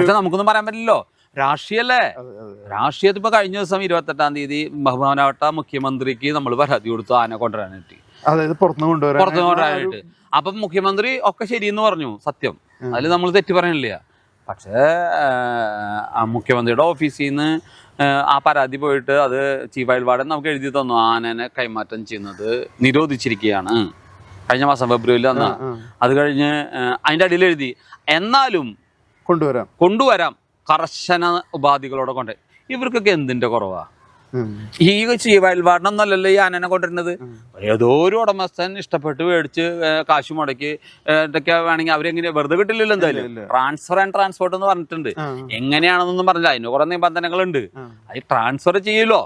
പക്ഷെ നമുക്കൊന്നും പറയാൻ പറ്റില്ലല്ലോ, രാഷ്ട്രീയല്ലേ. രാഷ്ട്രീയത്തിൽ ഇപ്പൊ കഴിഞ്ഞ ദിവസം 28-ാം തീയതി ബഹുമാനപ്പെട്ട മുഖ്യമന്ത്രിക്ക് നമ്മൾ പരാതി കൊടുത്തു ആന കൊണ്ടുവരാനായിട്ട്, അതായത് പുറത്തു കൊണ്ടുവരാനായിട്ട്. അപ്പം മുഖ്യമന്ത്രി ഒക്കെ ശരിയെന്ന് പറഞ്ഞു, സത്യം, അതിൽ നമ്മൾ തെറ്റ് പറയണില്ല. പക്ഷേ മുഖ്യമന്ത്രിയുടെ ഓഫീസിൽ നിന്ന് ആ പരാതി പോയിട്ട് അത് ചീഫ് വൈൽഡ് വാർഡൻ നമുക്ക് എഴുതി തന്നു, ആനനെ കൈമാറ്റം ചെയ്യുന്നത് നിരോധിച്ചിരിക്കുകയാണ്, കഴിഞ്ഞ മാസം ഫെബ്രുവരിയിൽ തന്ന. അത് കഴിഞ്ഞ് അതിൻ്റെ അടിയിൽ എഴുതി എന്നാലും കൊണ്ടുവരാം കർശന ഉപാധികളോടെ കൊണ്ട്. ഇവർക്കൊക്കെ എന്തിന്റെ കുറവാ? ഈ ചീഫ് വൈൽഡ് വാർഡൻ ഒന്നല്ലല്ലോ ഈ ആനനെ കൊണ്ടുവരുന്നത്. ഏതോ ഒരു ഉടമസ്ഥൻ ഇഷ്ടപ്പെട്ട് മേടിച്ച് കാശ് മുടക്കി ഇതൊക്കെ വേണമെങ്കിൽ അവരെങ്ങനെ വെറുതെ കിട്ടില്ലല്ലോ. എന്തായാലും ട്രാൻസ്ഫർ ആൻഡ് ട്രാൻസ്പോർട്ട് എന്ന് പറഞ്ഞിട്ടുണ്ട്. എങ്ങനെയാണെന്നൊന്നും പറഞ്ഞില്ല, അതിന് കുറെ നിബന്ധനകളുണ്ട്. അത് ട്രാൻസ്ഫർ ചെയ്യല്ലോ,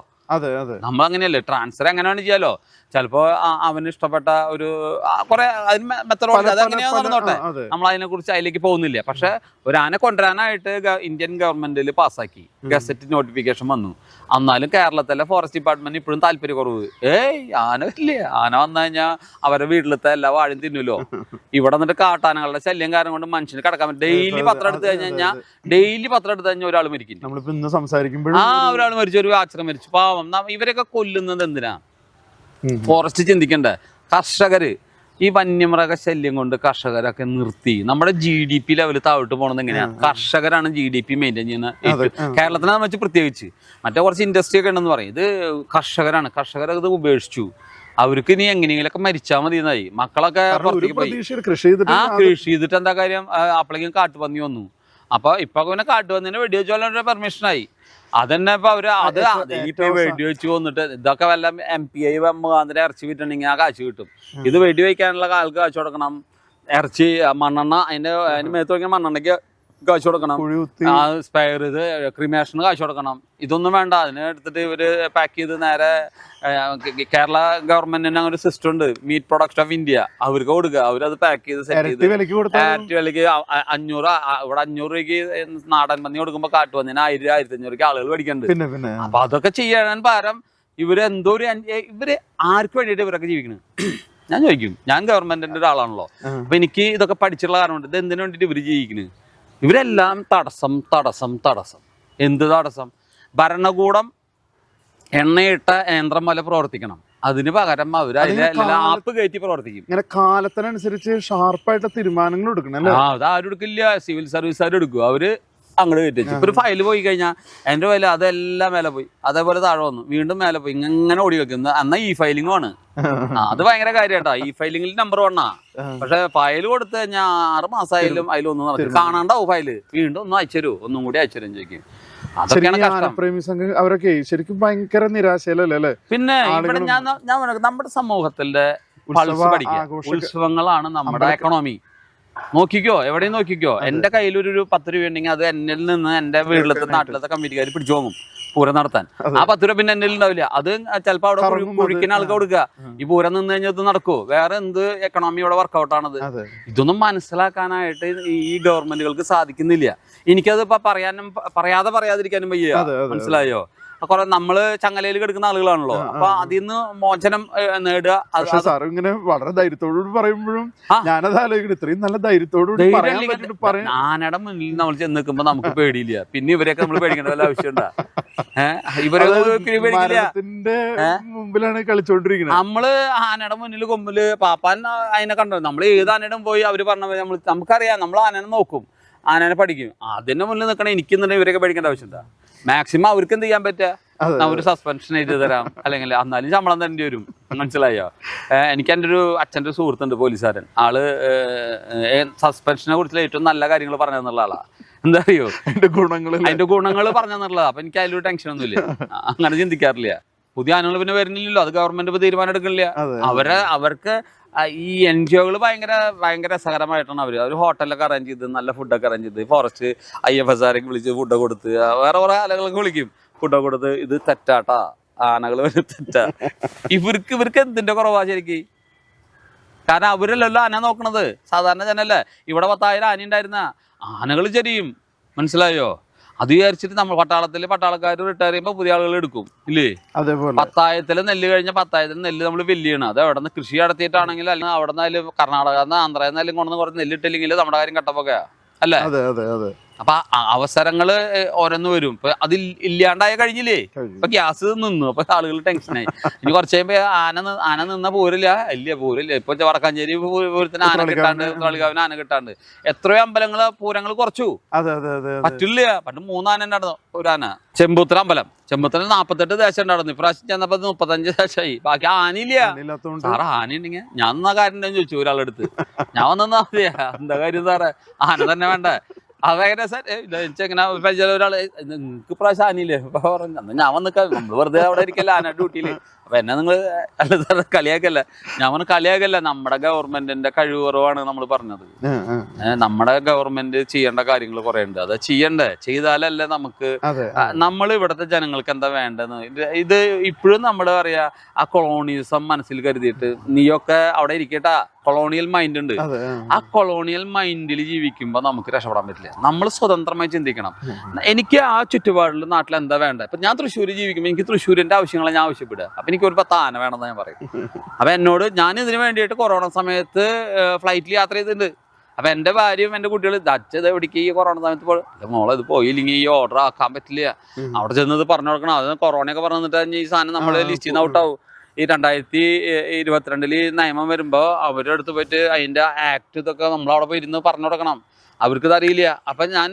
നമ്മൾ അങ്ങനെയല്ലേ, ട്രാൻസ്ഫർ എങ്ങനെ വേണം ചെയ്യാലോ. ചിലപ്പോ അവന് ഇഷ്ടപ്പെട്ട ഒരു കുറെ മെത്തഡോളജി അതെങ്ങനെയാ നടന്നോട്ടെ, നമ്മൾ അതിനെ കുറിച്ച് അതിലേക്ക് പോകുന്നില്ല. പക്ഷെ ഒരു ആന കൊണ്ടുവരാനായിട്ട് ഇന്ത്യൻ ഗവൺമെന്റിൽ പാസ്സാക്കി, ഗസറ്റ് നോട്ടിഫിക്കേഷൻ വന്നു. എന്നാലും കേരളത്തിലെ ഫോറസ്റ്റ് ഡിപ്പാർട്ട്മെന്റ് ഇപ്പോഴും താല്പര്യക്കുറവ്. ആന വരില്ലേ, ആന വന്നു കഴിഞ്ഞാൽ അവരുടെ വീട്ടിലത്തെ എല്ലാ വാഴയും തിന്നുമല്ലോ. ഇവിടെ നിന്നിട്ട് കാട്ടാനകളുടെ ശല്യം കാരണം കൊണ്ട് മനുഷ്യന് കിടക്കാൻ പറ്റും. ഡെയിലി പത്രം എടുത്തു കഴിഞ്ഞാൽ ഒരാൾ മരിക്കും. ഒരാൾ മരിച്ചു, ഒരു ആശ്രമം മരിച്ചു. പാവം, ഇവരൊക്കെ കൊല്ലുന്നത് എന്തിനാ? ഫോറസ്റ്റ് ചിന്തിക്കണ്ടേ? കർഷകര് ഈ വന്യമൃഗ ശല്യം കൊണ്ട് കർഷകരൊക്കെ നിർത്തി നമ്മുടെ GDP ലെവൽ താഴോട്ട് പോകണത് എങ്ങനെയാണ്? കർഷകരാണ് GDP മെയിൻറ്റെയിൻ ചെയ്യുന്നത് കേരളത്തിനെ വെച്ച്, പ്രത്യേകിച്ച്. മറ്റേ കുറച്ച് ഇൻഡസ്ട്രി ഒക്കെ ഉണ്ടെന്ന് പറയും, ഇത് കർഷകരാണ്. കർഷകരൊക്കെ ഇത് ഉപേക്ഷിച്ചു. അവർക്ക് ഇനി എങ്ങനെയെങ്കിലൊക്കെ മരിച്ചാൽ മതി എന്നായി. മക്കളൊക്കെ പുറത്തേക്ക് പോയി. കൃഷി ചെയ്തിട്ട് എന്താ കാര്യം? അപ്പോഴേക്കും കാട്ടുപന്നി വന്നു. അപ്പൊ ഇപ്പൊ പിന്നെ കാട്ടുപന്നിനെ വെടിവെച്ചോളാൻ പെർമിഷനായി. അതന്നെ ഇപ്പൊ അവര് ഇപ്പൊ വെടിവെച്ച് വന്നിട്ട് ഇതൊക്കെ വല്ല MPI മുഖാന്തരം ഇറച്ചി വിറ്റുണ്ടെങ്കിൽ ആ കാശ് കിട്ടും. ഇത് വെടിവെക്കാനുള്ള ആൾക്ക് കാശ് കൊടുക്കണം. ഇറച്ചി മണ്ണെണ്ണ അതിന്റെ മേത്ത് വയ്ക്കുന്ന മണ്ണെണ്ണയ്ക്ക് കാശ് കൊടുക്കണം. സ്പെയർ ഇത് ക്രിമേഷന് കാശ് കൊടുക്കണം. ഇതൊന്നും വേണ്ട. അതിനെ എടുത്തിട്ട് ഇവര് പാക്ക് ചെയ്ത് നേരെ കേരള ഗവൺമെന്റിന് അങ്ങനെ ഒരു സിസ്റ്റം ഉണ്ട്, മീറ്റ് പ്രൊഡക്ഷൻ ഓഫ് ഇന്ത്യ. അവർക്ക് കൊടുക്കുക, അവരത് പാക്ക് ചെയ്ത് സെറ്റ് ചെയ്ത് വിലക്ക് 500. ഇവിടെ 500 രൂപയ്ക്ക് നാടൻ പന്നി കൊടുക്കുമ്പോ കാട്ടുപന്നിന് 1000-1500 ആളുകൾ മേടിക്കുന്നുണ്ട്. അപ്പൊ അതൊക്കെ ചെയ്യാൻ പകരം ഇവരെന്തോ ഇവര് ആർക്ക് വേണ്ടിയിട്ട് ഇവരൊക്കെ ജീവിക്കുന്നത്? ഞാൻ ചോദിക്കും, ഞാൻ ഗവൺമെന്റിന്റെ ഒരാളാണല്ലോ. അപ്പൊ എനിക്ക് ഇതൊക്കെ പഠിച്ചിട്ടുള്ള കാരണം കൊണ്ട് ഇത് എന്തിനു വേണ്ടിയിട്ട് ഇവര് ജീവിക്കുന്നത്? ഇവരെല്ലാം തടസ്സം. എന്ത് തടസ്സം? ഭരണകൂടം എണ്ണയിട്ട യന്ത്രം പോലെ പ്രവർത്തിക്കണം. അതിന് പകരം അവർ ആപ്പ് കയറ്റി പ്രവർത്തിക്കും. ഇങ്ങനെ കാലത്തിനനുസരിച്ച് ഷാർപ്പായിട്ട് തീരുമാനങ്ങൾ എടുക്കണം. അത് ആരും എടുക്കില്ല, സിവിൽ സർവീസുകാർ എടുക്കും. അവര് അങ്ങോട്ട് കയറ്റി. ഇപ്പൊ ഒരു ഫയൽ പോയി കഴിഞ്ഞാൽ എന്റെ ഫയൽ അതെല്ലാം മേലെ പോയി, അതേപോലെ താഴെ വന്നു, വീണ്ടും മേലെ പോയി, ഇങ്ങനെ ഓടി വെക്കുന്നത്. എന്നാ ഫയലിംഗ് ആണ്. അത് ഭയങ്കര കാര്യാട്ടാ. ഫയലിംഗിൽ നമ്പർ 1 പക്ഷെ ഫയൽ കൊടുത്തു കഴിഞ്ഞാൽ 6 മാസമായാലും അതിലൊന്നും നടക്കും. കാണാണ്ടാവും ഫയല്. വീണ്ടും ഒന്നും അയച്ചു, ഒന്നും കൂടി അയച്ചു ചോദിക്കും. അവരൊക്കെ ശരിക്കും ഭയങ്കര നിരാശയിലല്ലേ? പിന്നെ ഇവിടെ ഞാൻ നമ്മുടെ സമൂഹത്തിന്റെ പൾസ് പഠിക്കുക. ഉത്സവങ്ങളാണ് നമ്മുടെ എക്കണോമി. നോക്കിക്കോ, എവിടെയും നോക്കിക്കോ. എന്റെ കയ്യിലൊരു 10 രൂപ ഉണ്ടെങ്കിൽ അത് എന്നിൽ നിന്ന് എന്റെ വീട്ടിലത്തെ നാട്ടിലത്തെ കമ്മിറ്റിക്കാർ പിടിച്ചു വാങ്ങും പൂരം നടത്താൻ. ആ 10 രൂപ പിന്നെ എന്നിൽ ഉണ്ടാവില്ല. അത് ചിലപ്പോ അവിടെ കുഴിക്കുന്ന ആൾക്ക് കൊടുക്കുക. ഈ പൂരം നിന്ന് കഴിഞ്ഞാൽ ഇത് നടക്കുമോ? വേറെ എന്ത് എക്കണോമി ഇവിടെ വർക്കൗട്ടാണത്? ഇതൊന്നും മനസ്സിലാക്കാനായിട്ട് ഈ ഗവൺമെന്റുകൾക്ക് സാധിക്കുന്നില്ല. എനിക്കത് ഇപ്പൊ പറയാതിരിക്കാനും വയ്യ. മനസ്സിലായോ? കുറെ നമ്മള് ചങ്ങലയിൽ കിടക്കുന്ന ആളുകളാണല്ലോ. അപ്പൊ അതിന്ന് മോചനം നേടുക. ഇങ്ങനെ വളരെ ധൈര്യത്തോടുകൂടി പറയുമ്പോഴും ഞാനത് ആലോചിക്കണം, ഇത്രയും നല്ല ധൈര്യത്തോടുകൂടി ആനയുടെ മുന്നിൽ നമ്മൾ ചെന്ന് നിൽക്കുമ്പോ നമുക്ക് പേടിയില്ല. പിന്നെ ഇവരെയൊക്കെ നമ്മൾ പേടിക്കേണ്ട വല്ല ആവശ്യമുണ്ടാ? മുമ്പിലാണ് കളിച്ചോണ്ടിരിക്കുന്നത്. നമ്മള് ആനയുടെ മുന്നിൽ കൊമ്പില് പാപ്പാൻ അതിനെ കണ്ടോ? നമ്മൾ ഏത് ആനയുടെ പോയി അവര് പറഞ്ഞ നമുക്കറിയാം. നമ്മൾ ആനനെ നോക്കും, ആനനെ പഠിക്കും. അതിന്റെ മുന്നിൽ നിൽക്കണേ എനിക്ക് ഇവരൊക്കെ പേടിക്കേണ്ട ആവശ്യമുണ്ടാ? മാക്സിമം അവർക്ക് എന്ത് ചെയ്യാൻ പറ്റുക? ഒരു സസ്പെൻഷൻ എഴുതി തരാം, അല്ലെങ്കിൽ എന്നാലും ശമ്പളം തരേണ്ടി വരും. മനസ്സിലായോ? എനിക്ക് എൻ്റെ ഒരു അച്ഛൻ്റെ സുഹൃത്തുണ്ട്, പോലീസുകാരൻ. ആള് സസ്പെൻഷനെ കുറിച്ചുള്ള ഏറ്റവും നല്ല കാര്യങ്ങൾ പറഞ്ഞു തന്നുള്ള ആളാ. എന്താ അറിയോ? അതിന്റെ ഗുണങ്ങൾ പറഞ്ഞു തന്നുള്ളതാ. അപ്പൊ എനിക്ക് അതിലൊരു ടെൻഷനൊന്നുമില്ല, അങ്ങനെ ചിന്തിക്കാറില്ല. പുതിയ ആനുകൾ പിന്നെ വരുന്നില്ലല്ലോ, അത് ഗവൺമെന്റ് ഇപ്പൊ തീരുമാനം എടുക്കണില്ല. അവർക്ക് ഈ NGOകൾ ഭയങ്കര രസകരമായിട്ടാണ് അവർ ഹോട്ടലൊക്കെ അറേഞ്ച് ചെയ്ത്, നല്ല ഫുഡൊക്കെ അറേഞ്ച് ചെയ്ത്, ഫോറസ്റ്റ് IFSR വിളിച്ച് ഫുഡ് കൊടുത്ത്, വേറെ കുറെ ആളുകളൊക്കെ വിളിക്കും, ഫുഡൊക്കെ കൊടുത്ത്. ഇത് തെറ്റാട്ടാ, ആനകൾ തെറ്റാ. ഇവർക്ക് എന്തിന്റെ കുറവാ ശരിക്കും? കാരണം അവരല്ലല്ലോ ആന നോക്കണത്, സാധാരണ ജനല്ലേ. ഇവിടെ 10,000 ആന ഉണ്ടായിരുന്ന ആനകൾ ചെരിയും. മനസ്സിലായോ? അത് വിചാരിച്ചിട്ട് നമ്മൾ പട്ടാളക്കാർ റിട്ടയർ ചെയ്യുമ്പോൾ പുതിയ ആളുകൾ എടുക്കും ഇല്ലേ? 10,000 നെല്ല് കഴിഞ്ഞ 10,000 നെല്ല് നമ്മൾ വെല്ലിയാണ്. അത് അവിടെ നിന്ന് കൃഷി നടത്തിയിട്ടാണെങ്കിൽ, അല്ലെങ്കിൽ അവിടെ നിന്നാലും കർണാടക ആന്ധ്രയിൽ നിന്നാലും കൊണ്ടുവന്ന് കുറച്ച് നെല്ലിട്ടില്ലെങ്കിൽ നമ്മുടെ കാര്യം കട്ടപ്പൊക്കെയാ അല്ലേ? അപ്പൊ അവസരങ്ങള് ഓരോന്ന് വരും. ഇപ്പൊ അതിൽ ഇല്ലാണ്ടായ കഴിഞ്ഞില്ലേ, ഇപ്പൊ ഗ്യാസ് നിന്നു, അപ്പൊ ആളുകൾ ടെൻഷനായി. ഇനി കുറച്ച് കഴിയുമ്പോ ആന നിന്ന പോരില്ല ഇപ്പൊ വടക്കാഞ്ചേരി പൂരത്തിന് ആന കിട്ടാണ്ട്, കളികാവിന് ആന കിട്ടാണ്ട്, എത്രയോ അമ്പലങ്ങള് പൂരങ്ങൾ കുറച്ചു. പറ്റില്ല. പണ്ട് 3 ആന ഉണ്ടായിരുന്നു ഒരു ആന. ചെമ്പൂത്തറ അമ്പലം, ചെമ്പൂത്തറ 48 ദേശം ഉണ്ടായിരുന്നു. ഇപ്രാവശ്യം ചെന്നപ്പോ 35 ദേശമായി. ബാക്കി ആനയില്ല. സാറേ ആന ഉണ്ടെങ്കിൽ ഞാൻ എന്നാ കാര്യം ഉണ്ടെന്ന് ചോദിച്ചു ഒരാളെടുത്ത്. ഞാൻ വന്നാ മതിയാ, എന്താ കാര്യം സാറേ, ആന തന്നെ വേണ്ട. അതെങ്ങനെ സാർ ഇങ്ങനെ ഒരാള് നിങ്ങക്ക് പ്രാവശ്യം ആനയില്ലേ പറഞ്ഞു. ഞാൻ വന്നിക്കാം, നമ്മള് വെറുതെ അവിടെ ഇരിക്കല്ല ആന ഡ്യൂട്ടിയില്. അപ്പൊ എന്നെ നിങ്ങൾ അല്ല സാർ കളിയാക്കല്ല. ഞാൻ പറഞ്ഞു കളിയാക്കല്ല, നമ്മുടെ ഗവൺമെന്റിന്റെ കഴിവ് കുറവാണ് നമ്മൾ പറഞ്ഞത്. നമ്മുടെ ഗവൺമെന്റ് ചെയ്യേണ്ട കാര്യങ്ങൾ കുറെ ഉണ്ട്. അത് ചെയ്താലല്ലേ നമുക്ക്, നമ്മൾ ഇവിടുത്തെ ജനങ്ങൾക്ക് എന്താ വേണ്ടെന്ന്. ഇത് ഇപ്പോഴും നമ്മള് പറയാ ആ കൊളോണിയസം മനസ്സിൽ കരുതിയിട്ട് നീയൊക്കെ അവിടെ ഇരിക്കട്ടാ, കൊളോണിയൽ മൈൻഡ് ഉണ്ട്. ആ കൊളോണിയൽ മൈൻഡിൽ ജീവിക്കുമ്പോ നമുക്ക് രക്ഷപ്പെടാൻ പറ്റില്ല. നമ്മൾ സ്വതന്ത്രമായി ചിന്തിക്കണം. എനിക്ക് ആ ചുറ്റുപാടിൽ നാട്ടിൽ എന്താ വേണ്ടത്. ഇപ്പൊ ഞാൻ തൃശ്ശൂര് ജീവിക്കുമ്പോൾ എനിക്ക് തൃശ്ശൂരിന്റെ ആവശ്യങ്ങളെ ഞാൻ ആവശ്യപ്പെടുക. അപ്പൊ എനിക്ക് ഒരു 10 ആന വേണമെന്ന് ഞാൻ പറയും. അപ്പൊ എന്നോട്, ഞാൻ ഇതിനു വേണ്ടിയിട്ട് കൊറോണ സമയത്ത് ഫ്ലൈറ്റിൽ യാത്ര ചെയ്തിട്ടുണ്ട്. അപ്പൊ എന്റെ ഭാര്യയും എന്റെ കുട്ടികൾ അച്ഛത് എവിടേക്ക് ഈ കൊറോണ സമയത്ത് മോളെ ഇത് പോയില്ലെങ്കിൽ ഈ ഓർഡർ ആക്കാൻ പറ്റില്ല, അവിടെ ചെന്നത് പറഞ്ഞു കൊടുക്കണം. അത് കൊറോണയൊക്കെ പറഞ്ഞിട്ട് ഈ സാധനം നമ്മള് ലിസ്റ്റിൽ നിന്ന് ഔട്ടാവും. ഈ 2022 നിയമം വരുമ്പോ അവരുടെ അടുത്ത് പോയിട്ട് അതിന്റെ ആക്ട് ഇതൊക്കെ നമ്മളവിടെ പോയി ഇരുന്ന് പറഞ്ഞു കൊടുക്കണം. അവർക്കിത് അറിയില്ല. അപ്പൊ ഞാൻ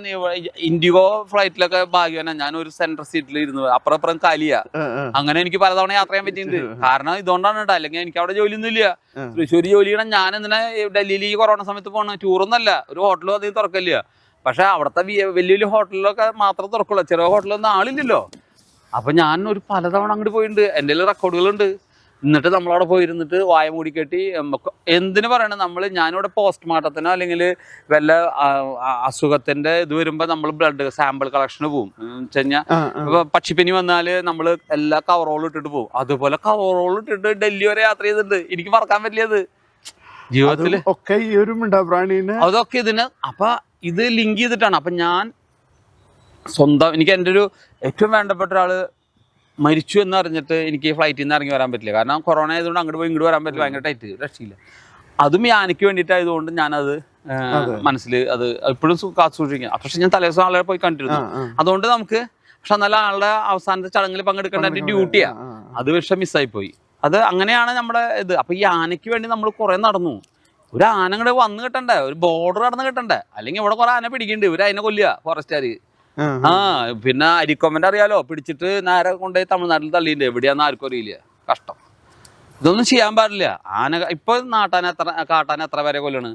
ഇൻഡിഗോ ഫ്ലൈറ്റിലൊക്കെ ഭാഗ്യവന, ഞാൻ ഒരു സെൻട്രൽ സീറ്റിൽ ഇരുന്നു, അപ്പുറം കാലിയാ. അങ്ങനെ എനിക്ക് പലതവണ യാത്ര ചെയ്യാൻ പറ്റിയിട്ടുണ്ട്. കാരണം ഇതുകൊണ്ടാണ് കേട്ടോ, അല്ലെങ്കിൽ എനിക്ക് അവിടെ ജോലിയൊന്നും ഇല്ല. തൃശ്ശൂർ ജോലി ചെയ്യണം. ഞാൻ എന്തിനാ ഡൽഹിയിൽ ഈ കൊറോണ സമയത്ത് പോകണം? ടൂറൊന്നല്ല, ഒരു ഹോട്ടലും അധികം തുറക്കില്ല. പക്ഷെ അവിടുത്തെ വലിയ ഹോട്ടലിലൊക്കെ മാത്രം തുറക്കുള്ളൂ, ചെറിയ ഹോട്ടലൊന്നും ആളില്ലല്ലോ. അപ്പൊ ഞാൻ ഒരു പലതവണ അങ്ങോട്ട് പോയിട്ടുണ്ട്. എൻ്റെ റെക്കോർഡുകളുണ്ട്. എന്നിട്ട് നമ്മളവിടെ പോയിരുന്നിട്ട് വായ മൂടി കെട്ടി, എന്തിനു പറയണത്, ഞാനിവിടെ പോസ്റ്റ്മോർട്ടത്തിനോ അല്ലെങ്കിൽ വല്ല അസുഖത്തിന്റെ ഇത് വരുമ്പോ നമ്മൾ ബ്ലഡ് സാമ്പിൾ കളക്ഷന് പോകും. വെച്ചുകഴിഞ്ഞാൽ ഇപ്പൊ പക്ഷിപ്പനി വന്നാല് നമ്മള് എല്ലാ കവറോളും ഇട്ടിട്ട് പോകും. അതുപോലെ കവറോളും ഇട്ടിട്ട് ഡൽഹി വരെ യാത്ര ചെയ്തിട്ടുണ്ട്. എനിക്ക് മറക്കാൻ പറ്റിയത് ജീവിതത്തില് ഒക്കെ ഈ ഒരു അതൊക്കെ ഇതിന്. അപ്പൊ ഇത് ലിങ്ക് ചെയ്തിട്ടാണ്. അപ്പൊ ഞാൻ സ്വന്തം, എനിക്ക് എൻ്റെ ഒരു ഏറ്റവും വേണ്ടപ്പെട്ട ഒരാള് മരിച്ചു എന്ന് അറിഞ്ഞിട്ട് എനിക്ക് ഫ്ലൈറ്റിൽ നിന്ന് ഇറങ്ങി വരാൻ പറ്റില്ല. കാരണം കൊറോണ ആയതുകൊണ്ട് അങ്ങോട്ട് പോയി ഇങ്ങോട്ട് വരാൻ പറ്റില്ല, ഭയങ്കര ടൈറ്റ്, രക്ഷയില്ല. അതും യാനയ്ക്ക് വേണ്ടിയിട്ടായതുകൊണ്ട് ഞാനത് മനസ്സിൽ അത് ഇപ്പോഴും കാത്തു സൂക്ഷിക്കാം. പക്ഷെ ഞാൻ തലേദിവസം ആളെ പോയി കണ്ടിരുന്നു. അതുകൊണ്ട് നമുക്ക്, പക്ഷെ എന്നാലും ആളുടെ അവസാനത്തെ ചടങ്ങിൽ പങ്കെടുക്കേണ്ട എൻ്റെ ഡ്യൂട്ടിയാ, അത് പക്ഷെ മിസ്സായി പോയി. അത് അങ്ങനെയാണ് നമ്മുടെ ഇത്. അപ്പൊ ഈ ആനയ്ക്ക് വേണ്ടി നമ്മൾ കുറെ നടന്നു. ഒരു ആന കൂടെ വന്ന് കിട്ടണ്ടേ, ഒരു ബോർഡർ കടന്ന് കിട്ടണ്ടേ, അല്ലെങ്കിൽ ഇവിടെ കുറെ ആന പിടിക്കുന്നുണ്ട്, ഇവര് അതിനെ കൊല്ലുക ഫോറസ്റ്റുകാര്. പിന്നെ അരിക്കൊമ്പന്റെ അറിയാലോ, പിടിച്ചിട്ട് നേരെ കൊണ്ടുപോയി തമിഴ്നാട്ടിൽ തള്ളിയിട്ടുണ്ട്. എവിടെയാന്ന് ആർക്കും അറിയില്ല. കഷ്ടം. ഇതൊന്നും ചെയ്യാൻ പാടില്ല. ആന ഇപ്പൊ കാട്ടാൻ എത്ര പേരെ കൊല്ലാണ്.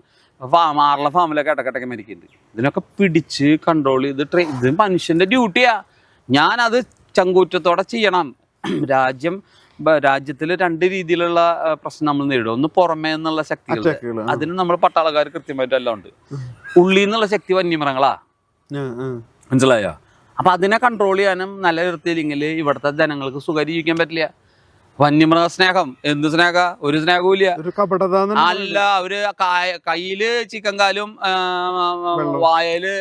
ആറുള്ള ഫാമിലൊക്കെ ഇടക്കിടയ്ക്ക് മരിക്കുന്നുണ്ട്. ഇതിനൊക്കെ പിടിച്ച് കൺട്രോൾ ചെയ്ത് ഇത് മനുഷ്യന്റെ ഡ്യൂട്ടിയാ. ഞാനത് ചങ്കൂറ്റത്തോടെ ചെയ്യണം. രാജ്യത്തിൽ 2 രീതിയിലുള്ള പ്രശ്നം നമ്മൾ നേരിടും. ഒന്ന് പുറമേ നിന്നുള്ള ശക്തികൾ, അതിന് നമ്മൾ പട്ടാളക്കാർ കൃത്യമായിട്ട് എല്ലാം ഉണ്ട്. ഉള്ളിൽ നിന്നുള്ള ശക്തി വന്യമൃഗങ്ങളാ, മനസ്സിലായോ? അപ്പൊ അതിനെ കൺട്രോൾ ചെയ്യാനും നിലനിർത്തിയില്ലെങ്കിൽ ഇവിടുത്തെ ജനങ്ങൾക്ക് സുഖം ജീവിക്കാൻ പറ്റില്ല. വന്യമൃഗ സ്നേഹം, എന്ത് സ്നേഹ? ഒരു സ്നേഹവും ഇല്ല. അല്ല, അവര് കയ്യില് ചിക്കൻ കാലും വായല്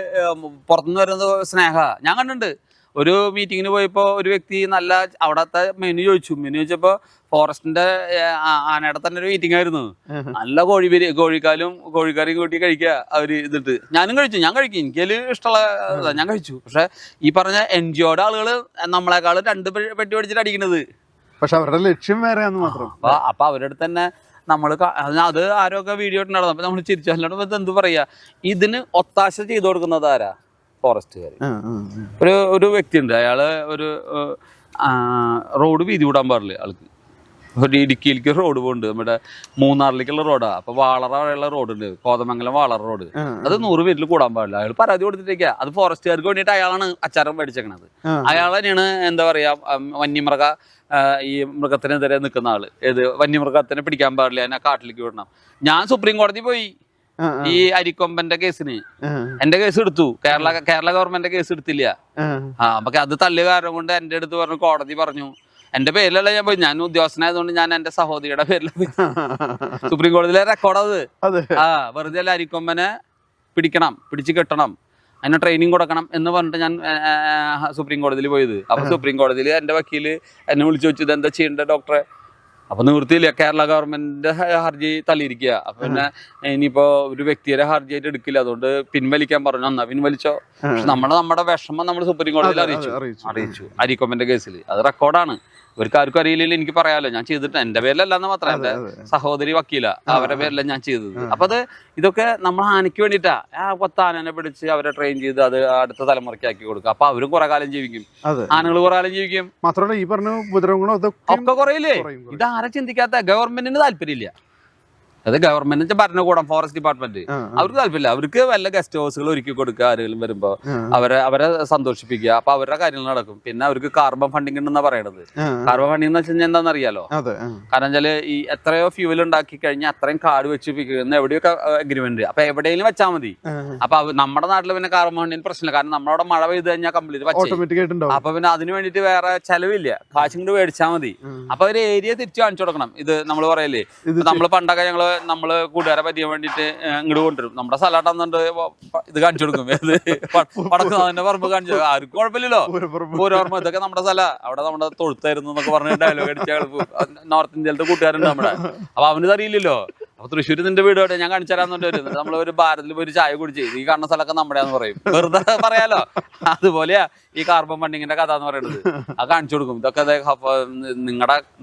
പുറത്തുനിന്ന് വരുന്നത് സ്നേഹ. ഞാൻ കണ്ടിട്ടുണ്ട്. ഒരു മീറ്റിങ്ങിന് പോയപ്പോ ഒരു വ്യക്തി നല്ല അവിടത്തെ മെനു ചോദിച്ചപ്പോ ഫോറസ്റ്റിന്റെ ആനയുടെ തന്നെ ഒരു മീറ്റിംഗ് ആയിരുന്നു. നല്ല കോഴിക്കാലും കോഴിക്കറിയും കൂട്ടി കഴിക്കുക അവര് ഇതിട്ട്. ഞാൻ കഴിക്കും, എനിക്കതിൽ ഇഷ്ടമുള്ള ഞാൻ കഴിച്ചു. പക്ഷെ ഈ പറഞ്ഞ NGOയുടെ ആളുകള് നമ്മളെക്കാള് 2 പെട്ടി പഠിച്ചിട്ട് അടിക്കുന്നത്. പക്ഷെ അവരുടെ ലക്ഷ്യം വേറെ മാത്രം. അപ്പൊ അവരുടെ അടുത്ത് തന്നെ നമ്മള് അത് ആരൊക്കെ വീഡിയോ ഇട്ടുണ്ടായിരുന്നു. അപ്പൊ നമ്മൾ ചിരിച്ചു. അല്ലാണ്ട് എന്ത് പറയാ, ഇതിന് ഒത്താശ ചെയ്തു കൊടുക്കുന്നത് ആരാ? ഫോറസ്റ്റുകാർ. ഒരു വ്യക്തി ഉണ്ട്, അയാള് ഒരു റോഡ് വീതി വിടാൻ പാടില്ല ആൾക്ക്. ഒരു ഇടുക്കിയിലേക്ക് റോഡ് പോകുന്നുണ്ട്, നമ്മുടെ മൂന്നാറിലേക്കുള്ള റോഡാ. അപ്പൊ വാളറയുള്ള റോഡുണ്ട്, കോതമംഗലം വാളറ റോഡ്. അത് 100 വീട്ടിൽ കൂടാൻ പാടില്ല. അയാൾ പരാതി കൊടുത്തിട്ടേക്കാ. അത് ഫോറസ്റ്റുകാർക്ക് വേണ്ടിയിട്ട് അയാളാണ് അച്ചാരം മേടിച്ചേക്കണത്. അയാൾ തന്നെയാണ് എന്താ പറയാ, വന്യമൃഗ ഈ മൃഗത്തിനെതിരെ നിൽക്കുന്ന ആള്. വന്യമൃഗത്തിനെ പിടിക്കാൻ പാടില്ല, അതിനെ കാട്ടിലേക്ക് വിടണം. ഞാൻ സുപ്രീം കോടതി പോയി ഈ അരിക്കൊമ്പന്റെ കേസിന്. എന്റെ കേസ് എടുത്തു. കേരള ഗവൺമെന്റ് കേസ് എടുത്തില്ല. അപ്പൊ അത് തള്ളിയ കാരണം കൊണ്ട് എന്റെ അടുത്ത് പറഞ്ഞു, കോടതി പറഞ്ഞു. എന്റെ പേരിലല്ല ഞാൻ പോയി, ഞാൻ ഉദ്യോഗസ്ഥനായതുകൊണ്ട് ഞാൻ എന്റെ സഹോദരിയുടെ പേരിൽ സുപ്രീം കോടതിയിലെ റെക്കോർഡ് അത്. വെറുതെ അല്ല, അരിക്കൊമ്പനെ പിടിച്ച് കെട്ടണം, അതിന് ട്രെയിനിങ് കൊടുക്കണം എന്ന് പറഞ്ഞിട്ട് ഞാൻ സുപ്രീം കോടതിയിൽ പോയത്. അപ്പൊ സുപ്രീം കോടതിയിൽ എന്റെ വക്കീല് എന്നെ വിളിച്ചു വെച്ചു, ഇതെന്താ ചെയ്യേണ്ടത് ഡോക്ടറെ? അപ്പൊ നിവൃത്തിയില്ല, കേരള ഗവൺമെന്റിന്റെ ഹർജി തള്ളിയിരിക്കുക. അപ്പൊ പിന്നെ ഇനിയിപ്പോ ഒരു വ്യക്തിയുടെ ഹർജിയായിട്ട് എടുക്കില്ല, അതുകൊണ്ട് പിൻവലിക്കാൻ പറഞ്ഞു. എന്നാ പിൻവലിച്ചോ. പക്ഷെ നമ്മുടെ വിഷമം നമ്മൾ സുപ്രീം കോടതിയിൽ അറിയിച്ചു അരിക്കൊമ്പന്റെ കേസിൽ. അത് റെക്കോർഡാണ്. ഇവർക്ക് ആർക്കും അറിയില്ലല്ലോ, എനിക്ക് പറയാലോ. ഞാൻ ചെയ്തിട്ട് എന്റെ പേരിലല്ലെന്ന് മാത്രം, എന്റെ സഹോദരി വക്കീല, അവരുടെ പേരില ഞാൻ ചെയ്തത്. അപ്പൊ ഇതൊക്കെ നമ്മൾ ആനയ്ക്ക് വേണ്ടിയിട്ടാ. ആനനെ പിടിച്ച് അവരെ ട്രെയിൻ ചെയ്ത് അത് അടുത്ത തലമുറയ്ക്ക് ആക്കി കൊടുക്കുക. അപ്പൊ അവരും കുറെ കാലം ജീവിക്കും, ആനകൾ കുറെ കാലം ജീവിക്കും. മാത്രമല്ല ഈ പറഞ്ഞ ഉപദ്രവങ്ങളും ഒക്കെ കുറയില്ലേ. ഇതാരെ ചിന്തിക്കാത്ത? ഗവൺമെന്റിന് താല്പര്യമില്ല. അത് ഗവൺമെന്റിന്റെ ഭരണകൂടം, ഫോറസ്റ്റ് ഡിപ്പാർട്ട്മെന്റ്, അവർക്ക് താല്പര്യമില്ല. അവർക്ക് വല്ല ഗസ്റ്റ് ഹൗസുകൾ ഒരുക്കി കൊടുക്കുക, ആരെങ്കിലും വരുമ്പോ അവരെ സന്തോഷിപ്പിക്കുക. അപ്പൊ അവരുടെ കാര്യങ്ങൾ നടക്കും. പിന്നെ അവർക്ക് കാർബൺ ഫണ്ടിങ് ഉണ്ടെന്നാ പറയണത്. കാർബൺ ഫണ്ടിങ് എന്ന് വെച്ച് കഴിഞ്ഞാൽ എന്താണെന്ന് അറിയാലോ? കാരണം വെച്ചാല് ഈ എത്രയോ ഫ്യൂവൽ ഉണ്ടാക്കി കഴിഞ്ഞാൽ അത്രയും കാട് വെച്ചിരിക്കുന്ന എവിടെയൊക്കെ അഗ്രിമെന്റ്. അപ്പൊ എവിടെയെങ്കിലും വെച്ചാൽ മതി. അപ്പൊ നമ്മുടെ നാട്ടിൽ പിന്നെ കാർബൺ ഫണ്ടിന് പ്രശ്നമില്ല. കാരണം നമ്മുടെ മഴ പെയ്ത് കഴിഞ്ഞാൽ കംപ്ലീറ്റ് പച്ച. അപ്പൊ പിന്നെ അതിന് വേണ്ടിട്ട് വേറെ ചെലവില്ല, കാശും കൊണ്ട് മേടിച്ചാൽ മതി. അപ്പൊ ഒരു ഏരിയ തിരിച്ചു കാണിച്ചു കൊടുക്കണം. ഇത് നമ്മൾ പറയല്ലേ, നമ്മൾ പണ്ടൊക്കെ നമ്മള് കൂട്ടുകാരെ പറ്റിയാൻ വേണ്ടിട്ട് ഇങ്ങോട്ട് കൊണ്ടുവരും. നമ്മുടെ സ്ഥലമാണെന്നുണ്ട് ഇത് കാണിച്ചു കൊടുക്കും. പടക്കുന്നതിന്റെ പറമ്പ് കാണിച്ചു, ആർക്കും കുഴപ്പമില്ലല്ലോ. പൂരോർമ്മ ഇതൊക്കെ നമ്മുടെ സ്ഥല, അവിടെ നമ്മുടെ തൊഴുത്തായിരുന്നു എന്നൊക്കെ പറഞ്ഞ ഡയലോഗ് അടിച്ച നോർത്ത് ഇന്ത്യയിലത്തെ കൂട്ടുകാരുണ്ട് നമ്മുടെ. അപ്പൊ അവന് അറിയില്ലല്ലോ. അപ്പൊ തൃശ്ശൂർ നിന്റെ വീട് എവിടെ, ഞാൻ കാണിച്ചു തരാന്ന് വരും. നമ്മൾ ഒരു ഭാരതിൽ ഒരു ചായ കുടിച്ച് ഈ കാണുന്ന സ്ഥലമൊക്കെ നമ്മുടെയാന്ന് പറയും, വെറുതെ പറയാലോ. അതുപോലെയാ ഈ കാർബൺ ഫണ്ടിങ്ങിന്റെ കഥ എന്ന് പറയുന്നത്. അത് കാണിച്ചു കൊടുക്കും. ഇതൊക്കെ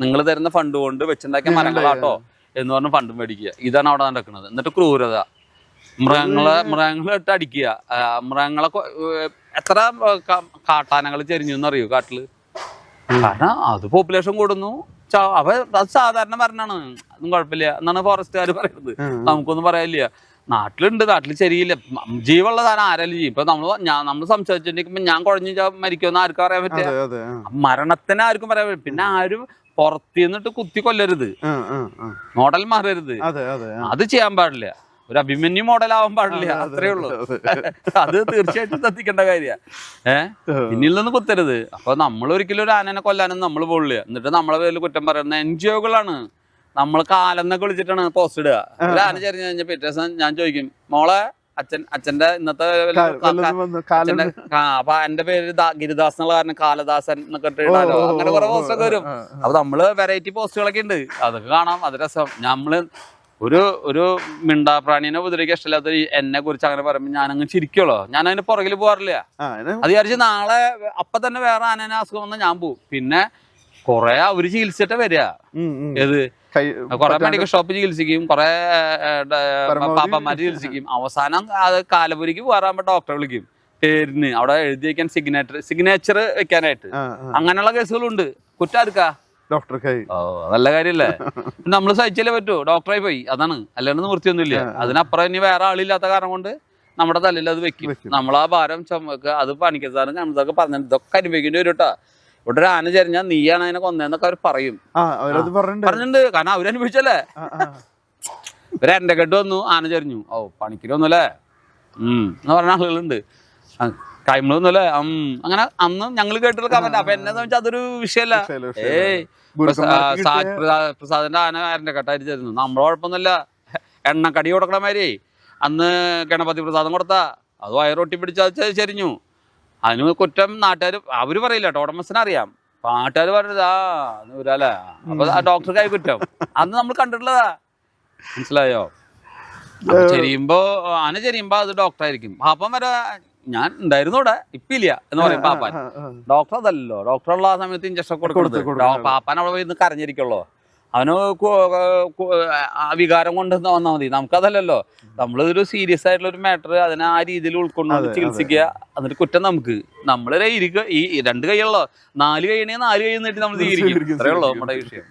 നിങ്ങൾ തരുന്ന ഫണ്ട് കൊണ്ട് വെച്ചുണ്ടാക്കിയ മരങ്ങളാട്ടോ എന്ന് പറഞ്ഞ് ഫണ്ട് മേടിക്കുക. ഇതാണ് അവിടെ നടക്കുന്നത്. എന്നിട്ട് ക്രൂരത, മൃഗങ്ങളെ ഇട്ട് അടിക്കുക. മൃഗങ്ങളെ എത്ര കാട്ടാനകൾ ചെരിഞ്ഞു എന്നറിയോ കാട്ടില്? കാരണം അത് പോപ്പുലേഷൻ കൂടുന്നു. അത് സാധാരണ മരണമാണ്, ഒന്നും കുഴപ്പമില്ല എന്നാണ് ഫോറസ്റ്റുകാർ പറയുന്നത്. നമുക്കൊന്നും പറയാനില്ല. നാട്ടിലുണ്ട്, നാട്ടിൽ ശരിയില്ല. ജീവുള്ള സാധനം ആരാലും ചെയ്യും. ഇപ്പൊ നമ്മൾ സംസാരിച്ചിട്ടുണ്ടെങ്കിൽ ഞാൻ കുഴഞ്ഞു മരിക്കുമെന്ന് ആർക്കും പറയാൻ പറ്റില്ല. മരണത്തിന് ആർക്കും പറയാൻ പറ്റില്ല. പിന്നെ ആരും പുറത്തിന്നിട്ട് കുത്തി കൊല്ലരുത്, മോഡൽ മാറരുത്, അത് ചെയ്യാൻ പാടില്ല. ഒരു അഭിമന്യു മോഡലാവാൻ പാടില്ല, അത്രേ ഉള്ളൂ. അത് തീർച്ചയായിട്ടും ശ്രദ്ധിക്കേണ്ട കാര്യമാണ്. പിന്നിൽ നിന്ന് കുത്തരുത്. അപ്പൊ നമ്മൾ ഒരിക്കലും ഒരു ആനനെ കൊല്ലാനൊന്നും നമ്മൾ പോകില്ല. എന്നിട്ട് നമ്മളെ പേരിൽ കുറ്റം പറയുന്ന NGO-കളാണ്. നമ്മൾ കാലെന്നൊക്കെ വിളിച്ചിട്ടാണ് പോസ്റ്റ് ഇടുക. ഒരു ആന ചെറിഞ്ഞു കഴിഞ്ഞാൽ പിറ്റേ ദിവസം ഞാൻ ചോദിക്കും, മോളെ അച്ഛന്റെ ഇന്നത്തെ അപ്പൊ എന്റെ പേര് ഗിരിദാസ് എന്നുള്ള കാരണം കാലദാസൻ എന്നൊക്കെ ഇടാലോ. അങ്ങനെ കുറെ പോസ്റ്റൊക്കെ വരും. അപ്പൊ നമ്മള് വെറൈറ്റി പോസ്റ്റുകളൊക്കെ ഉണ്ട്, അതൊക്കെ കാണാം. അത് രസം. നമ്മള് ഒരു മിണ്ടാപ്രാണീനെ ഉപദ്രവിക്കാൻ ഇഷ്ടമില്ലാത്ത എന്നെ കുറിച്ച് അങ്ങനെ പറയുമ്പോൾ ഞാനങ്ങ് ചിരിക്കുള്ളൂ. ഞാൻ അതിന്റെ പുറകിൽ പോകാറില്ല. അത് വിചാരിച്ച് നാളെ അപ്പൊ തന്നെ വേറെ ആനേനെ അസുഖം വന്നാൽ ഞാൻ പോവും. പിന്നെ കൊറേ അവര് ചികിത്സിച്ചിട്ട് വരിക. ഏത് കൊറേ മെഡിക്കൽ ഷോപ്പ് ചികിത്സിക്കും, കൊറേ പാപ്പന്മാര് ചികിത്സിക്കും. അവസാനം അത് കാലപുരിക്ക് പോകാറാകുമ്പോ ഡോക്ടറെ വിളിക്കും പേരിന്, അവിടെ എഴുതി വെക്കാൻ സിഗ്നേച്ചർ വെക്കാനായിട്ട്. അങ്ങനെയുള്ള കേസുകളുണ്ട്. കുറ്റാർക്കാ? ഡോക്ടർക്കായി. ഓ, നല്ല കാര്യല്ലേ. നമ്മള് സഹിച്ചല്ലേ പറ്റൂ. ഡോക്ടറായി പോയി, അതാണ്. അല്ലാണ്ട് നിവൃത്തിയൊന്നുമില്ല. അതിനപ്പുറം ഇനി വേറെ ആളില്ലാത്ത കാരണം കൊണ്ട് നമ്മുടെ തലയിൽ അത് വെക്കും. നമ്മളാ ഭാരം ചുമക്കുക. അത് പണിക്കസാറും കണക്കൊക്കെ പറഞ്ഞിട്ട് ഇതൊക്കെ അനുഭവിക്കേണ്ടി വരും കേട്ടാ. ഇവിടെ ഒരു ആന ചെരിഞ്ഞാൽ നീയാണ് അതിനെ കൊന്നേന്നൊക്കെ അവർ പറയും. പറഞ്ഞിട്ടുണ്ട്. കാരണം അവരനുഭവിച്ചല്ലേ. ഇവര് എന്റെ കെട്ട് വന്നു, ആന ചെരിഞ്ഞു. ഓ, പണിക്കര് വന്നല്ലേ എന്ന് പറഞ്ഞ ആളുകളുണ്ട്. കൈമളൊന്നുമല്ലേ അങ്ങനെ അന്ന് ഞങ്ങൾ കേട്ടിട്ടുള്ള കമന്റ്. അപ്പൊ എന്നെ വെച്ചാൽ അതൊരു വിഷയമല്ല. പ്രസാദിന്റെ ആന ആരന്റെ കെട്ടായിട്ട് ചെരുന്നു. നമ്മളെ കുഴപ്പമൊന്നുമില്ല. എണ്ണക്കടി കൊടുക്കണ മാതിരി അന്ന് ഗണപതി പ്രസാദം കൊടുത്താ അത് വയറൊട്ടി പിടിച്ച ചെരിഞ്ഞു. അതിന് കുറ്റം നാട്ടുകാർ അവര് പറയില്ല കേട്ടോ, ഉടമസ്ഥനറിയാം. നാട്ടുകാർ പറഞ്ഞത് നൂരല്ലേ. അപ്പൊ ഡോക്ടർക്കായി കുറ്റം. അന്ന് നമ്മൾ കണ്ടിട്ടുള്ളതാ. മനസ്സിലായോ? ചെരിയുമ്പോ ആന ചെരിയുമ്പോ അത് ഡോക്ടറായിരിക്കും. പാപ്പൻ വരെ ഞാൻ ഉണ്ടായിരുന്നു ഇവിടെ, ഇപ്പൊ ഇല്ല എന്ന് പറയും പാപ്പാൻ. ഡോക്ടർ അതല്ലോ. ഡോക്ടറുള്ള ആ സമയത്ത് ഇഞ്ചക്ഷൻ കൊടുക്കുന്നത്. പാപ്പാൻ അവിടെ പോയി കരഞ്ഞിരിക്കുള്ളൂ. അവന് വികാരം കൊണ്ട് വന്നാൽ മതി. നമുക്കതല്ലല്ലോ. നമ്മളിതൊരു സീരിയസ് ആയിട്ടുള്ള ഒരു മാറ്റർ അതിനെ ആ രീതിയിൽ ഉൾക്കൊണ്ട് ചികിത്സിക്കുക. എന്നിട്ട് കുറ്റം നമുക്ക്. നമ്മളൊരു ഈ 2 കൈയുള്ളോ, 4 കൈയാണെങ്കിൽ 4 കൈ നീട്ടി നമ്മൾ സ്വീകരിക്കും. അത്രേ ഉള്ളൂ നമ്മുടെ വിഷയം.